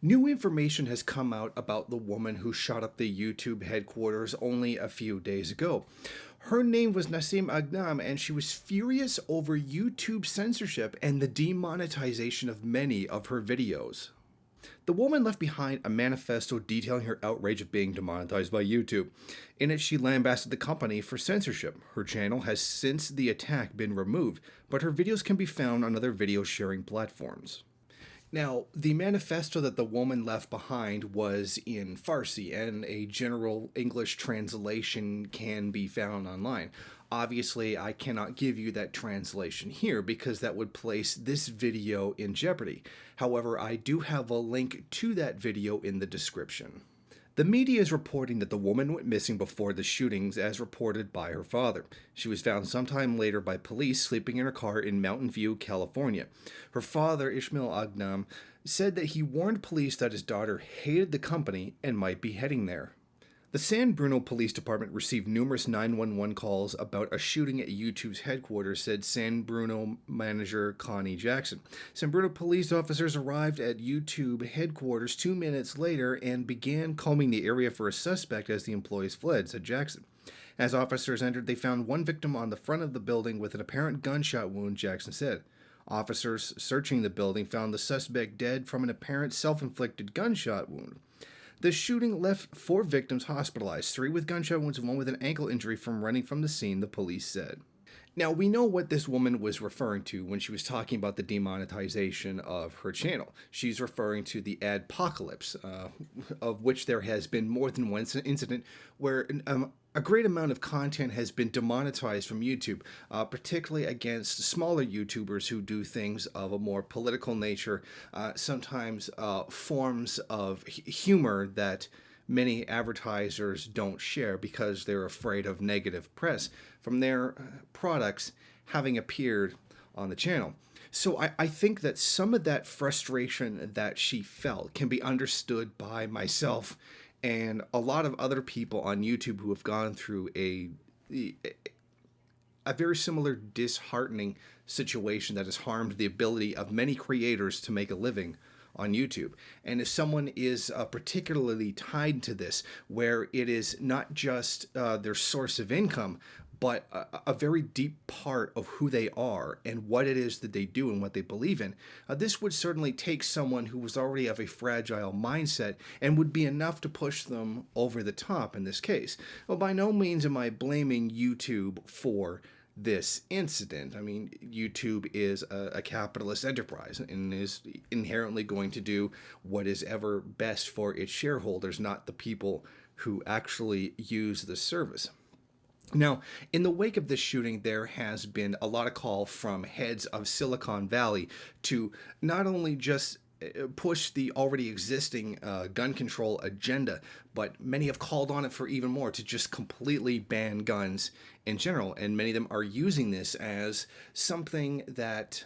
New information has come out about the woman who shot up the YouTube headquarters only a few days ago. Her name was Nasim Aghdam, and she was furious over YouTube censorship and the demonetization of many of her videos. The woman left behind a manifesto detailing her outrage of being demonetized by YouTube. In it, she lambasted the company for censorship. Her channel has since the attack been removed, but her videos can be found on other video sharing platforms. Now, the manifesto that the woman left behind was in Farsi, and a general English translation can be found online. Obviously, I cannot give you that translation here because that would place this video in jeopardy. However, I do have a link to that video in the description. The media is reporting that the woman went missing before the shootings, as reported by her father. She was found sometime later by police sleeping in her car in Mountain View, California. Her father, Ismail Aghdam, said that he warned police that his daughter hated the company and might be heading there. The San Bruno Police Department received numerous 911 calls about a shooting at YouTube's headquarters, said San Bruno manager Connie Jackson. San Bruno police officers arrived at YouTube headquarters 2 minutes later and began combing the area for a suspect as the employees fled, said Jackson. As officers entered, they found one victim on the front of the building with an apparent gunshot wound, Jackson said. Officers searching the building found the suspect dead from an apparent self-inflicted gunshot wound. The shooting left 4 victims hospitalized, 3 with gunshot wounds and 1 with an ankle injury from running from the scene, the police said. Now, we know what this woman was referring to when she was talking about the demonetization of her channel. She's referring to the adpocalypse, of which there has been more than one incident where a great amount of content has been demonetized from YouTube, particularly against smaller YouTubers who do things of a more political nature, sometimes forms of humor that many advertisers don't share because they're afraid of negative press from their products having appeared on the channel. So I think that some of that frustration that she felt can be understood by myself and a lot of other people on YouTube who have gone through a very similar disheartening situation that has harmed the ability of many creators to make a living on YouTube. And if someone is particularly tied to this, where it is not just their source of income, but a very deep part of who they are and what it is that they do and what they believe in, this would certainly take someone who was already of a fragile mindset and would be enough to push them over the top in this case. Well, by no means am I blaming YouTube for this incident. I mean, YouTube is a capitalist enterprise and is inherently going to do what is ever best for its shareholders, not the people who actually use the service. Now, in the wake of this shooting, there has been a lot of call from heads of Silicon Valley to not only just push the already existing gun control agenda, but many have called on it for even more, to just completely ban guns in general. And many of them are using this as something that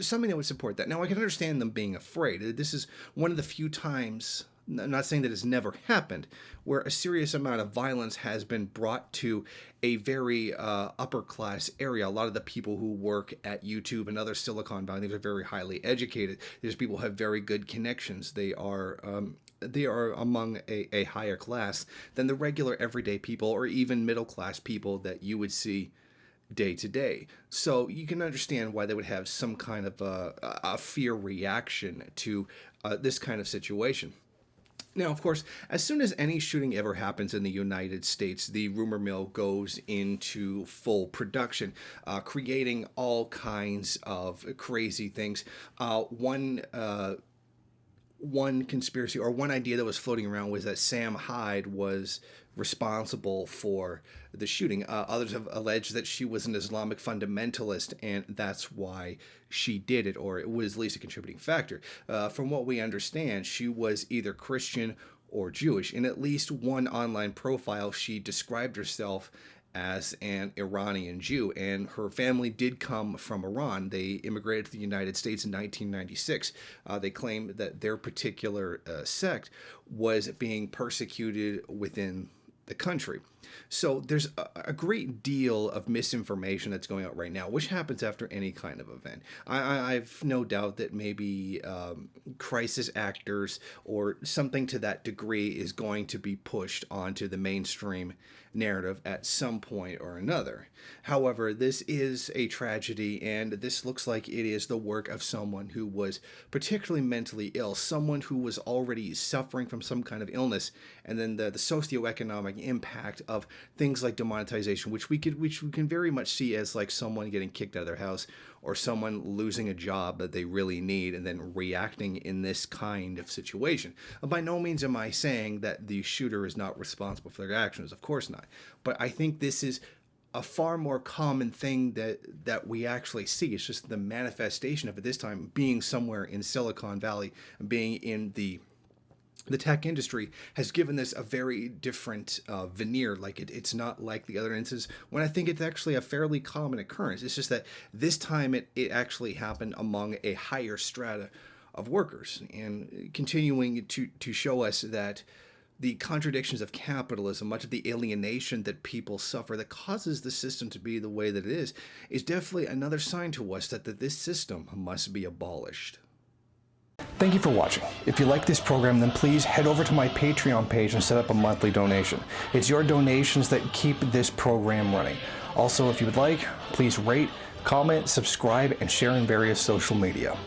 would support that. Now, I can understand them being afraid. This is one of the few times, I'm not saying that it's never happened, where a serious amount of violence has been brought to a very upper class area. A lot of the people who work at YouTube and other Silicon Valley are very highly educated. These people have very good connections. They are among a higher class than the regular everyday people or even middle class people that you would see day to day. So you can understand why they would have some kind of a fear reaction to this kind of situation. Now, of course, as soon as any shooting ever happens in the United States, the rumor mill goes into full production, creating all kinds of crazy things. One conspiracy or one idea that was floating around was that Sam Hyde was responsible for the shooting. Others have alleged that she was an Islamic fundamentalist and that's why she did it, or it was at least a contributing factor. From what we understand, she was either Christian or Jewish. In at least one online profile, she described herself as an Iranian Jew, and her family did come from Iran. They immigrated to the United States in 1996. They claimed that their particular sect was being persecuted within the country. So there's a great deal of misinformation that's going out right now, which happens after any kind of event. I've no doubt that maybe crisis actors or something to that degree is going to be pushed onto the mainstream narrative at some point or another. However, this is a tragedy, and this looks like it is the work of someone who was particularly mentally ill, someone who was already suffering from some kind of illness, and then the socioeconomic impact of things like demonetization, which we can very much see as like someone getting kicked out of their house or someone losing a job that they really need and then reacting in this kind of situation. By no means am I saying that the shooter is not responsible for their actions, of course not. But I think this is a far more common thing that we actually see. It's just the manifestation of it this time being somewhere in Silicon Valley, being in the tech industry has given this a very different veneer. Like it's not like the other instances when I think it's actually a fairly common occurrence. It's just that this time it actually happened among a higher strata of workers, and continuing to show us that the contradictions of capitalism, much of the alienation that people suffer that causes the system to be the way that it is definitely another sign to us that this system must be abolished. Thank you for watching. If you like this program, then please head over to my Patreon page and set up a monthly donation. It's your donations that keep this program running. Also, if you would like, please rate, comment, subscribe, and share in various social media.